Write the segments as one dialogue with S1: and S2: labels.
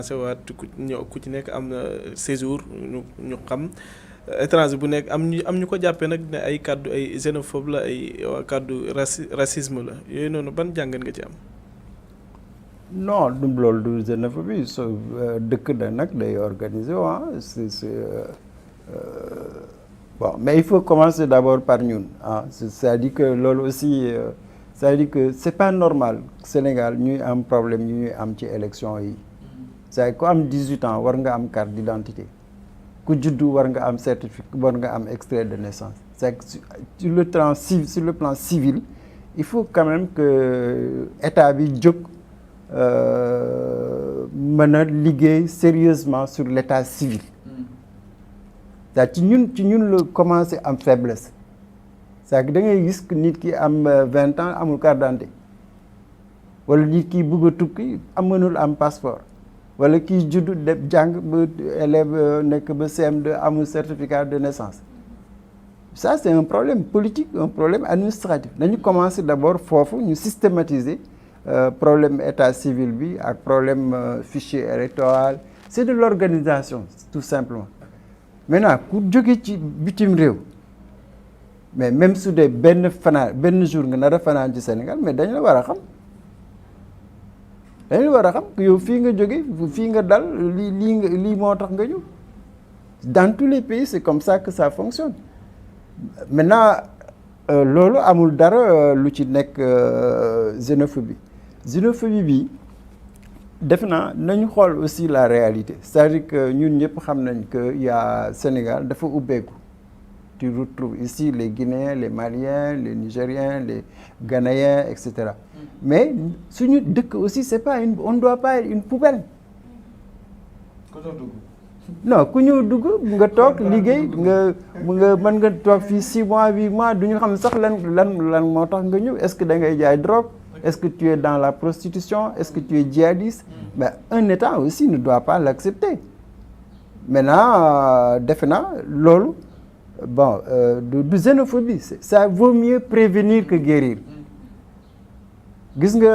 S1: waat ku ci nekk am na séjour ñu xam étranger bu nekk am ñu ko jàppee nag ne ay kàddu ay xénophobe la ay kàddu racisme la yooyu noonu ban jàngat nga ci am.
S2: non du loolu du xénophobie dëkk da nag day organiser bon mais il faut commencer d'abord par ñun c'est-à-dire que loolu aussi c'est-à-dire que c'est pas normal Sénégal ñuy am problème ñuy am ci élection yi. c'est ku am 18 ans war nga am carte d'identité ku juddu war nga am certificat war nga am extrait de naissance c'est que sur le plan civil il faut quand même que état bi jóg mën a liggéey sérieusement sur l'état civil c'est ci ñun la commencé am faiblesse c'est que da ngay gis que nit ki am 20 ans amul carte d'identité wala nit ki bëgg a tukki mënul am passeport wala kii juddu def jàng ba élève nekk ba CM2 amul certificat de naissance ça c'est un problème politique un problème administratif dañu commencer d'abord foofu ñu systématiser problème état civil bi ak problème fichier électoral c'est de l'organisation tout simplement maintenant ku jóge ci bitim réew mais même su dee benn jour nga nar a fanaan ci Sénégal mais dañ la war a xam dañu war a xam yow fii nga jóge fii nga dal lii moo tax nga ñëw dans tous les pays c'est comme ça que ça fonctionne maintenant loolu amul dara lu ci nekk xénophobie bi def naa nañu xool aussi la réalité c'est-à-dire que ñun ñëpp xam nañ que y a Sénégal dafa ubbeeku tu retrouves ici les Guinéens les Maliens les Nigériens les Ghanéens etc. mais suñu dëkk aussi c'est pas on doit pas être une poubelle. non ku ñëw dugg nga toog liggéey nga mën nga toog fii 6 mois 8 mois du ñu xam sax lan moo tax nga ñëw est-ce que da ngay jaay drogue est-ce que tu es dans la prostitution est-ce que tu es djihadiste mais un État aussi ne doit pas l'accepter maintenant defe naa loolu bon du xénophobie ça vaut mieux prévenir que guérir. gis nga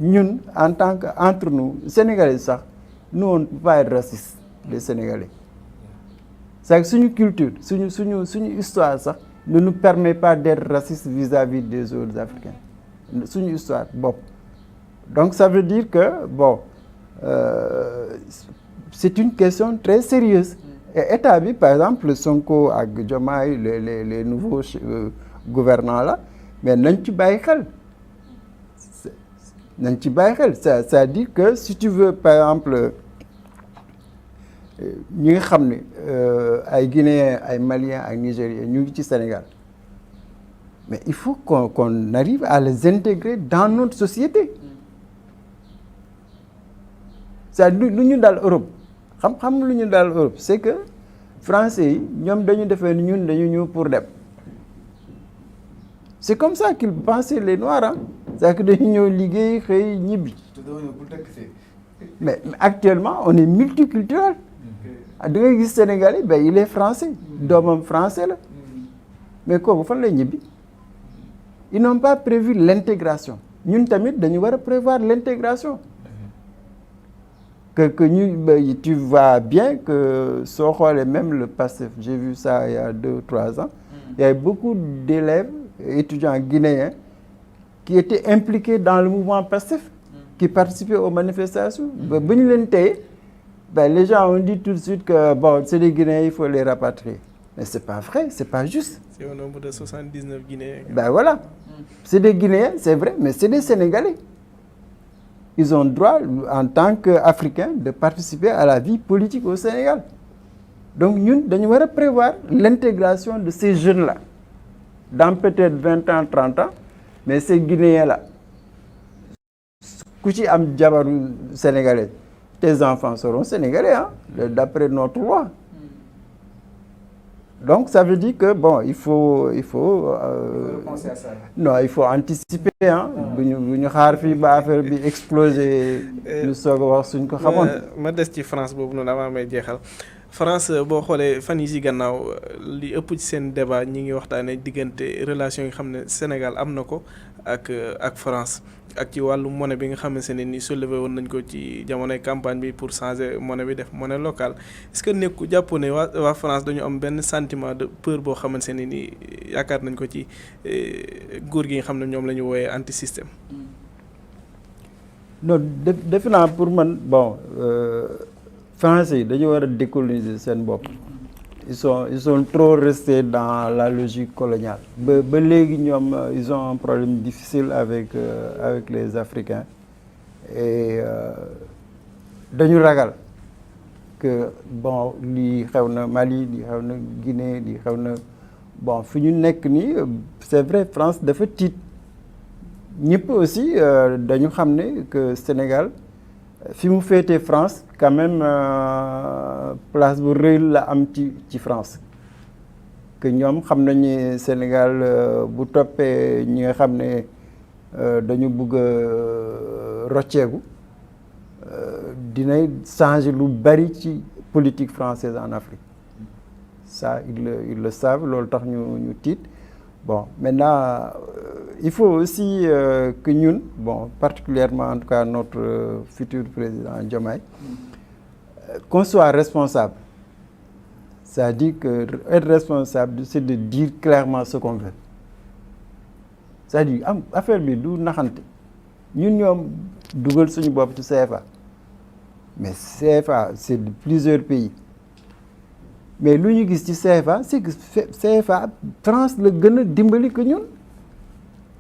S2: ñun en tant que entre nous Sénégalais sax nous on ne peut pas être raciste les Sénégalais c'est que suñu culture suñu histoire sax ne nous permet pas d'être raciste vis-à-vis des autres Africains suñu histoire bopp donc ça veut dire que bon c'est une question très sérieuse et état bi par exemple Sonko ak Diomaye les nouveaux gouvernants là mais nañ ci bàyyi xel c'est-à-dire que si tu veux par exemple ñi nga xam ne ay Guinéens ay Maliens ay Nigériens ñu ngi ci Sénégal mais il faut qu'on arrive à les intégrer dans notre société c'est-à-dire lu ñu daal Europe xam lu ñu daal Europe c'est que français yi ñoom dañu defee ni ñun dañu ñëw pour dem c'est comme ça qu'ils pensaient les Noirs c'est que dañu ñëw liggéey xëy ñibbi mais actuellement on est multiculturel da ngay gis Sénégalais ben il est français doomam français la mais kooku fan lay ñibbi ils n'ont pas prévu l'intégration ñun tamit dañu war a prévoir l'intégration que ñu tu vois bien que soo xoolee même le PASTEF j'ai vu ça il y a 2 ou 3 ans il y avait beaucoup d'élèves étudiants guinéens qui étaient impliqués dans le mouvement PASTEF qui participaient aux manifestations ba ñu leen téye les gens ont dit tout de suite que bon c'est des Guinéens il faut les rapatrier mais c'est pas vrai c'est pas juste.
S1: C'est au nombre de 79 Guinéens.
S2: Voilà c'est des Guinéens c'est vrai mais c'est des Sénégalais ils ont droit en tant qu'Africains de participer à la vie politique au Sénégal donc ñun dañu war a prévoir l'intégration de ces jeunes-là dans peut-être 20 ans 30 ans mais ces Guinéens-là ku ci am jabaru sénégalais tes enfants seront sénégalais d'après notre loi donc ça veut dire que bon il faut non il faut anticiper bu ñu xaar fii ba affaire bi exploser ñu soog a wax suñ ko xamoon.
S1: ma des ci France boobu noonu avant may jeexal France boo xoolee fan yi si gannaaw li ëpp ci seen débat ñi ngi waxtaanee diggante relation yi xam ne Sénégal am na ko ak France ak ci wàllu monnaie bi nga xamante ne ni soulevé woon nañ ko ci jamonoy campagne bi pour changer monnaie bi def monnaie locale est-ce que nekku jàppoo ne waa France dañu am benn sentiment de peur boo xamante ne ni yaakaar nañ ko ci nguur gi nga xam ne ñoom la ñu wooyee anti système.
S2: non defe naa pour man bon français yi dañu war a décoloniser seen bopp. ils sont trop restés dans la logique coloniale ba léegi ñoom ils ont un problème difficile avec les Africains et dañu ragal que bon lii xew na Mali lii xew na Guinée lii xew na bon fi ñu nekk nii c'est vrai France dafa tiit ñëpp aussi dañu xam ne que Sénégal fi mu féetee France quand même place bu rëy la am ci France que ñoom xam nañu Sénégal bu toppee ñi nga xam ne dañu bëgg a rocceeku dinay changer lu bari ci politique française en Afrique ça ils le savent loolu tax ñu tiit bon maintenant il faut aussi que ñun bon particulièrement en tout cas notre futur président Diomaye qu'on soit responsable c'est-à-dire que être responsable c'est de dire clairement ce qu'on veut c'est-à-dire am affaire bi du naxante ñun ñoom dugal suñu bopp ci CFA mais CFA c'est de plusieurs pays mais lu ñu gis ci CFA c'est que CFA France la gën a dimbali que ñun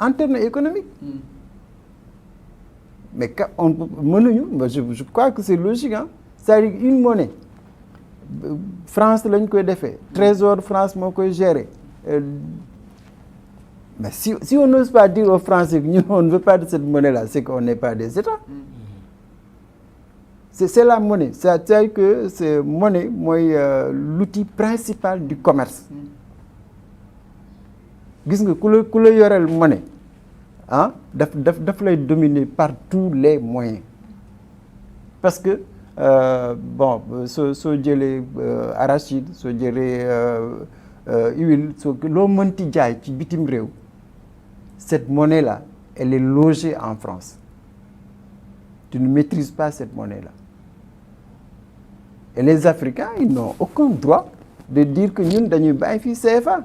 S2: en termes économiques mais ka on mënuñu je crois que c'est logique hein c'est-à-dire une monnaie France lañ koy defee trésor France moo koy gérer mais si on n'ose pas dire aux Français que ñun on ne veut pas de cette monnaie-là c'est qu'on n'est pas des États c'est la monnaie c'est-à-dire que c'est monnaie mooy l'outil principal du commerce gis nga ku la yoreel monnaie ah daf lay dominer par tous les moyens parce que bon soo jëlee arachide soo jëlee huile loo mënti jaay ci bitim réew cette monnaie-là elle est logée en France tu ne maîtrises pas cette monnaie-là et les Africains ils n'ont aucun droit de dire que ñun dañuy bàyyi fii CFA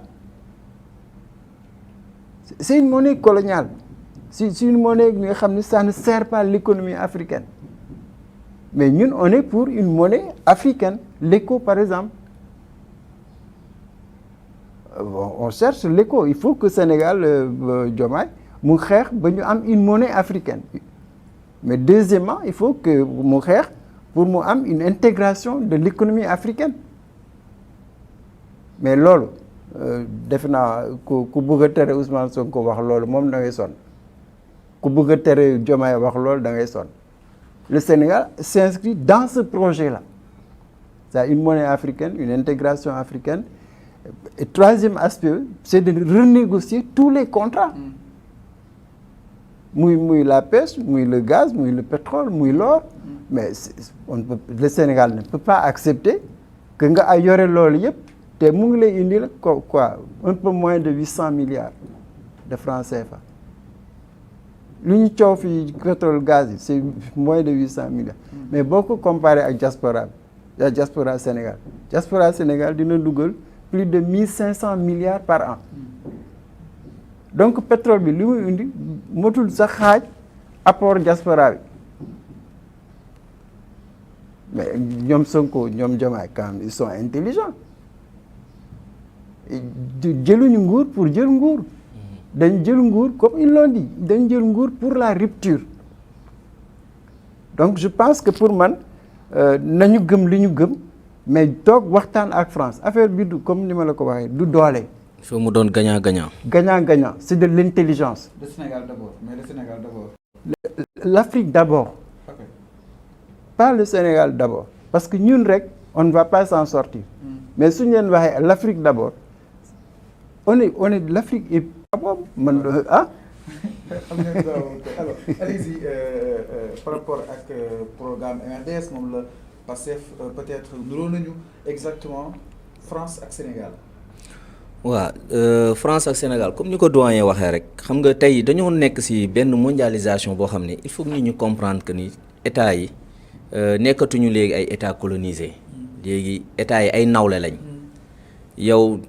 S2: c'est une monnaie coloniale c'est une monnaie nga xam ne ça ne sert pas l'économie africaine mais ñun on est pour une monnaie africaine l'éco par exemple on cherche l'éco il faut que Sénégal Diomaye mu xeex ba ñu am une monnaie africaine mais deuxièmement il faut que mu xeex pour mu am une intégration de l'économie africaine mais loolu defe naa ku bëgg a tere Ousmane Sonko wax loolu moom da ngay sonn ku bëgg a tere Diomaye wax loolu da ngay sonn le Sénégal s'inscrit dans ce projet-là c'est une monnaie africaine une intégration africaine et troisième aspect c'est de renégocier tous les contrats muy la pêche muy le gaz muy le pétrole muy l'or mais le Sénégal ne peut pas accepter que nga ay yore loolu yëpp te mu ngi lay indi la quoi un peu moins de 800 milliards de francs CFA lu ñu coow fi pétrole gaz yi c'est moins de 800 milliards mais boo ko comparé ak diaspora Sénégal dina dugal plus de 1500 milliards par an donc pétrole bi li muy indi motul sa xaaj apport diaspora bi mais ñoom Sonko ñoom Diomaye quand même ils sont intelligents jëluñu nguur pour jël nguur dañ jël nguur comme ils l'ont dit dañ jël nguur pour la rupture donc je pense que pour man nañu gëm li ñu gëm mais toog waxtaan ak France affaire bi du comme ni ma la ko waxee du doole.
S3: il faut mu doon gagnant-gagnant.
S2: gagnant-gagnant c'est de l'intelligence.
S4: Le Sénégal d'abord mais le Sénégal d'abord.
S2: L'Afrique d'abord.
S4: Okay.
S2: Pas le Sénégal d'abord parce que ñun rek on ne va pas s'en sortir. Mais suñu leen waxee l'Afrique d'abord on est l'Afrique est d'abord man ah.
S4: alors allez-y par rapport ak programme MRDS moom la Pastef peut-être nuroo nañu exactement France ak Sénégal.
S3: waaw France ak Sénégal comme ni ko doyen waxee rek xam nga tey dañoo nekk ci benn mondialisation boo xam ne il faut que nit ñu comprendre que ni état yi nekkatuñu léegi ay état colonisé léegi état yi ay nawle lañ yow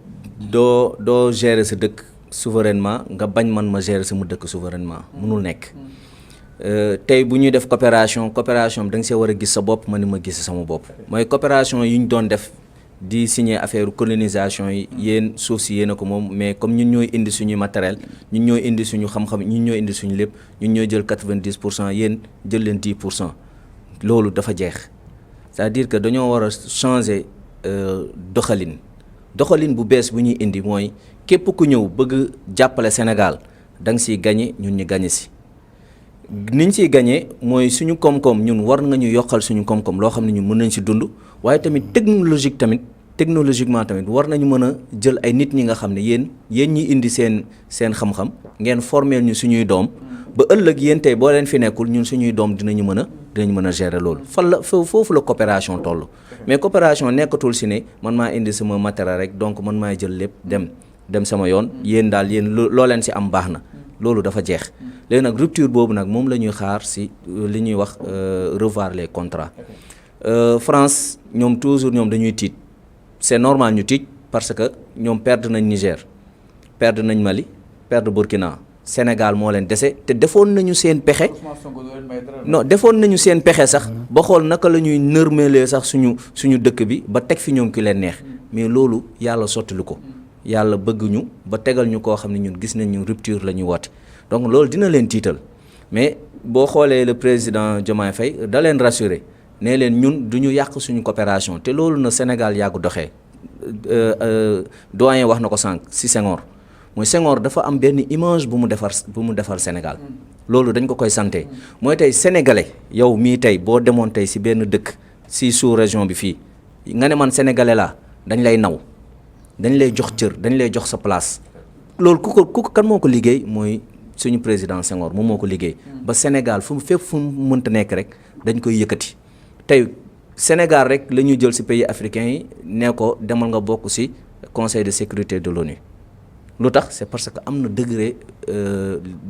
S3: doo gérer sa dëkk souverainement nga bañ man ma gérer sama dëkk souverainement mënul nekk tey bu ñuy def coopération bi da nga see war a gis sa bopp ma ni ma gis sama bopp mooy coopération yi ñu doon def di signer affaire colonisation yi yéen suuf si yéen a ko moom mais comme ñun ñooy indi suñuy matériel ñun ñooy indi suñu xam-xam ñun ñooy indi suñu lépp ñun ñooy jël 90% yéen jël leen 10% loolu dafa jeex c'est-à-dire que dañoo war a changer doxalin bu bees bu ñuy indi mooy képp ku ñëw bëgg jàppale Sénégal da nga siy gagné ñun ñu gagné si niñ siy gagné mooy suñu koom-koom ñun war nga ñu yokkal suñu koom-koom loo xam ne ñun mën nañ si dund waaye tamit technologiquement tamit war nañu mën a jël ay nit ñi nga xam ne yéen ñi indi seen xam-xam ngeen formeel ñu suñuy doom ba ëllëg yéen tey boo leen fi nekkul ñun suñuy doom dinañu mën a gérer loolu foofu la coopération toll mais coopération nekkatul si ne man maa indi sama matériel rek donc man maay jël lépp dem sama yoon yéen loo leen si am baax na loolu dafa jeex léegi nag rupture boobu nag moom la ñuy xaar si li ñuy wax revoir les contrats France ñoom toujours ñoom dañuy tiit c'est normal ñu tiit parce que ñoom perdre nañ Niger perdre nañ Mali perdre Burkina Sénégal moo leen dese te defoon nañu seen pexe defoon nañu seen pexe sax ba xool naka la ñuy nërmelee sax suñu dëkk bi ba teg fi ñoom ki leen neex mais loolu yàlla sottali ko yàlla bëgg ñu ba tegal ñu koo xam ne ñun gis nañ ñu rupture la ñuy woote donc loolu dina leen tiital mais boo xoolee le président Diomaye Faye da leen rassurer ne leen ñun du ñu yàq suñu coopération te loolu na Sénégal yàgg doxee doyen wax na ko sànq si Senghor mooy Senghor dafa am benn image bu mu defar Sénégal loolu dañ ko koy santé mooy tey sénégalais yow mii tey boo demoon tey si benn dëkk si sous région bi fii nga ne man sénégalais laa dañ lay naw dañ lay jox cër dañ lay jox sa place loolu ku ko kan moo ko liggéey mooy suñu président Senghor moom moo ko liggéey ba Sénégal fépp fu mu mënta nekk rek dañ koy yëkkati tey Sénégal rek la ñuy jël ci pays africains yi ne ko demal nga bokk ci conseil de sécurité de l'ONU lu tax c'est parce que am na degré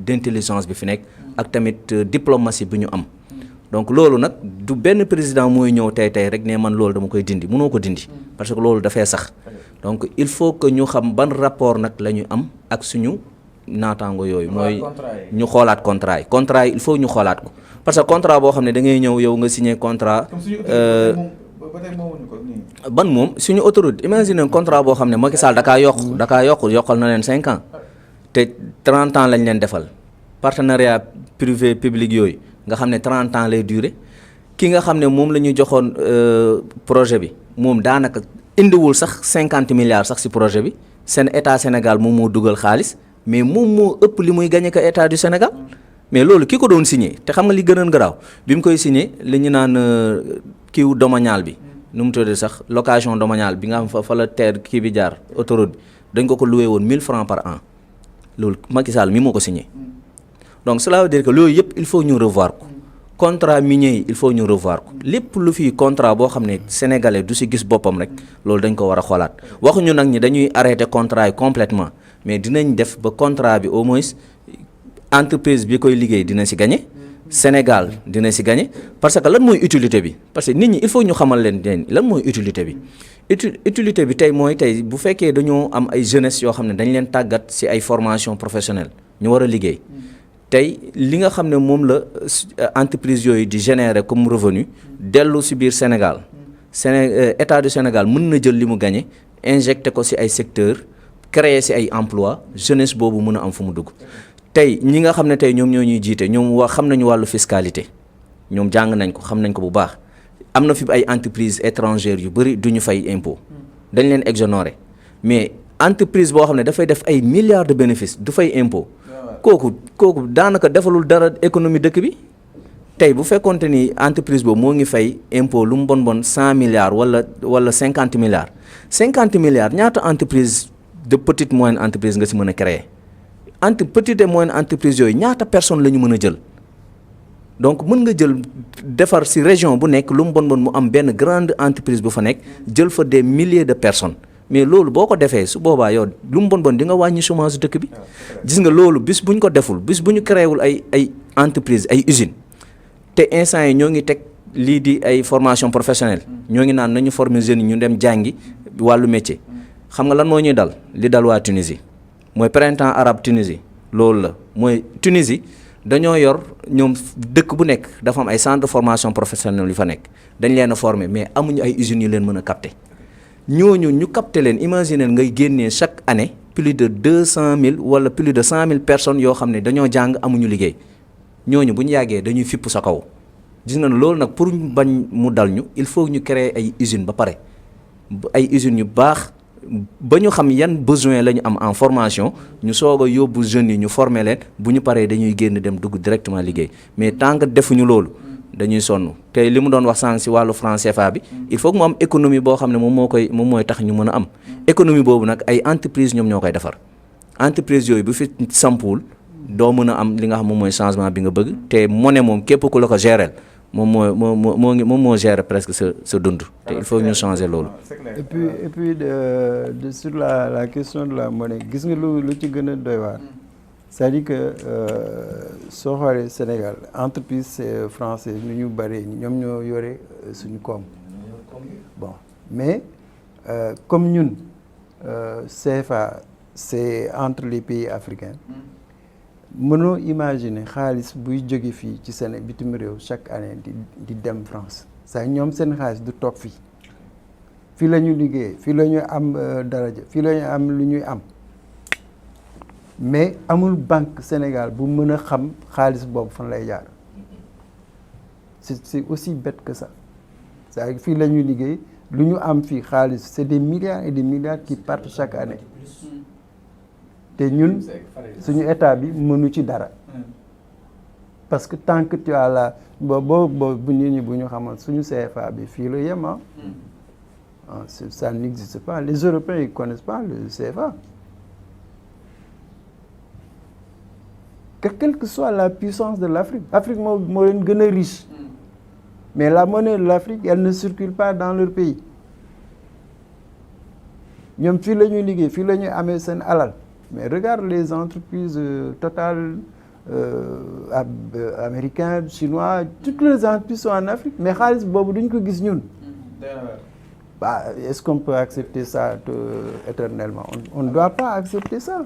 S3: d'intelligence bi fi nekk ak tamit diplomatie bi ñu am donc loolu nag du benn président mooy ñëw tey rek ne man loolu dama koy dindi mënoo ko dindi parce que loolu dafay sax donc il faut que ñu xam ban rapport nag la ñu am ak suñu naataango yooyu mooy ñu xoolaat contrat yi il faut ñu xoolaat ko parce que contrat boo xam ne da ngay ñëw yow nga signé contrat ban moom suñu autoroute imagine contrat boo xam ne Macky Sall yokkal na leen 5 ans te 30 ans lañ leen defal partenariat privé public yooyu nga xam ne 30 ans lay durer ki nga xam ne moom la ñu joxoon projet bi moom daanaka indiwul sax 50 milliards sax ci projet bi seen état Sénégal moom moo dugal xaalis mais moom moo ëpp li muy gagné ko état du Sénégal mais loolu ki ko doon signé te xam nga li gënoon garaaw bi mu koy signé li ñu naan kiiw domanial bi nu mu tuddee sax location domaniale bi nga xam fa la terre kii bi jaar autoroute bi dañ ko loué woon 1000 francs par an loolu Macky Sall mi moo ko signé donc cela veut dire que loolu yëpp il faut ñu revoir ko contrat minier yi il faut ñu revoir ko lépp lu fi contrat boo xam ne sénégalais du si gis boppam rek loolu dañ ko war a xoolaat waxuñu nag ñi dañuy arrêter contrat yi complètement mais dinañ def ba contrat bi au moins entreprise bi koy liggéey dina si gagné Sénégal dina si gagné parce que lan mooy utilité bi parce que nit ñi il faut ñu xamal leen lan mooy utilité bi utilité bi tey mooy tey bu fekkee dañoo am ay jeunesse yoo xam ne dañ leen tàggat si ay formation professionnelle ñu war a liggéey tey li nga xam ne moom la entreprise yooyu di générer comme revenu dellu si biir Sénégal état du Sénégal mën na jël li mu gagné injecté ko si ay secteurs créer si ay emploi jeunesse boobu mën a am fu mu dugg tey ñi nga xam ne tey ñoom ñoo ñuy jiite ñoom xam nañu wàllu fiscalité ñoom jàng nañ ko xam nañ ko bu baax am na fi ay entreprises étrangères yu bëri du ñu fay impôt dañ leen exonérer mais entreprise boo xam ne dafay def ay milliards de bénéfices du fay impôt kooku daanaka defalul dara économie dëkk bi tey bu fekkonte ni entreprise boobu moo ngi fay impôt lu mu bon 100 milliards wala 50 milliards 50 milliards ñaata entreprise de petite moyenne entreprise nga si mën a créer petite et moyenne entreprise yooyu ñaata personne la ñu mën a jël donc mën nga jël defar si région bu nekk lu mu bon mu am benn grande entreprise bu fa nekk jël fa des milliers de personnes mais loolu boo ko defee su boobaa yow lu mu bon di nga wàññi chômage dëkk bi gis nga loolu bis bu ñu ko deful bis bu ñu créé wul ay entreprise ay usines te instant yi ñoo ngi teg lii di ay formation professionnelle ñoo ngi naan nañu former jeunes yi ñu dem jàngi wàllu métier xam nga lan moo ñuy dal li dal waa Tunisie mooy printemps arabe Tunisie loolu la mooy Tunisie dañoo yor ñoom dëkk bu nekk dafa am ay centre de formation professionnelle yu fa nekk dañ leen a former mais amuñu ay usines yu leen mën a capter ñooñu ñu capter leen imaginer ngay génnee chaque année plus de 200 000 wala plus de 100 000 personnes yoo xam ne dañoo jàng amuñu liggéey ñooñu bu ñu yàggee dañuy fipp sa kaw gis nga ne loolu nag pour bañ mu dal ñu il faut ñu créer ay usines ba pare ay usines yu baax ba ñu xam yan besoin la ñu am en formation ñu soog a yóbbu jeunes yi ñu former leen bu ñu paree dañuy génn dem dugg directement liggéey mais tant que defuñu loolu dañuy sonn te li mu doon wax sànq si wàllu franc CFA bi il faut que mu am économie boo xam ne moom mooy tax ñu mën a am économie boobu nag ay entreprise ñoom ñoo koy defar entreprise yooyu bu fi sampuwul doo mën a am li nga xam moom mooy changement bi nga bëgg te monnaie moom képp ku la ko gérer moom moo gérer presque sa dund te il faut ñu changer loolu.
S2: et puis sur la question de la monnaie gis nga lu ci gën a doy waar c'est-à-dire que soo xoolee Sénégal entreprise française nu ñu bëree ñoom ñoo yore suñu koom bon mais comme ñun CFA c'est entre les pays africains mënoo imaginer xaalis buy jóge fii ci seen bitim réew chaque année di dem France saa ñoom seen xaalis du toog fii la ñu liggéey fii la ñu am daraja fii la ñu am lu ñuy am mais amul banque Sénégal bu mën a xam xaalis boobu fan lay jaar c'est aussi bête que ça c'est fii la ñuy liggéey lu ñu am fii xaalis c'est des milliards et des milliards qui partent chaque année te ñun suñu état bi mënu ci dara parce que tant que tu as la bu nit ñi bu ñu xamal suñu CFA bi fii la yem ça n'existe pas les Européens ils connaissent pas le CFA quelle que soit la puissance de l'Afrique moo leen gën a riche mais la monnaie de l'Afrique elle ne circule pas dans leur pays ñoom fii la ñuy liggéey fii la ñuy amee seen alal mais regarde les entreprises Total américains chinois toutes les entreprises sont en Afrique mais xaalis boobu duñ ko gis ñun bah est-ce qu'on peut accepter ça éternellement on ne doit pas accepter ça.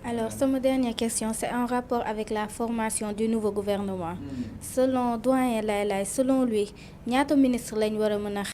S5: Alors sama dernière question c'est en rapport avec la formation du nouveau gouvernement selon doyen Laye selon lui ñaata ministre lañ war a mën a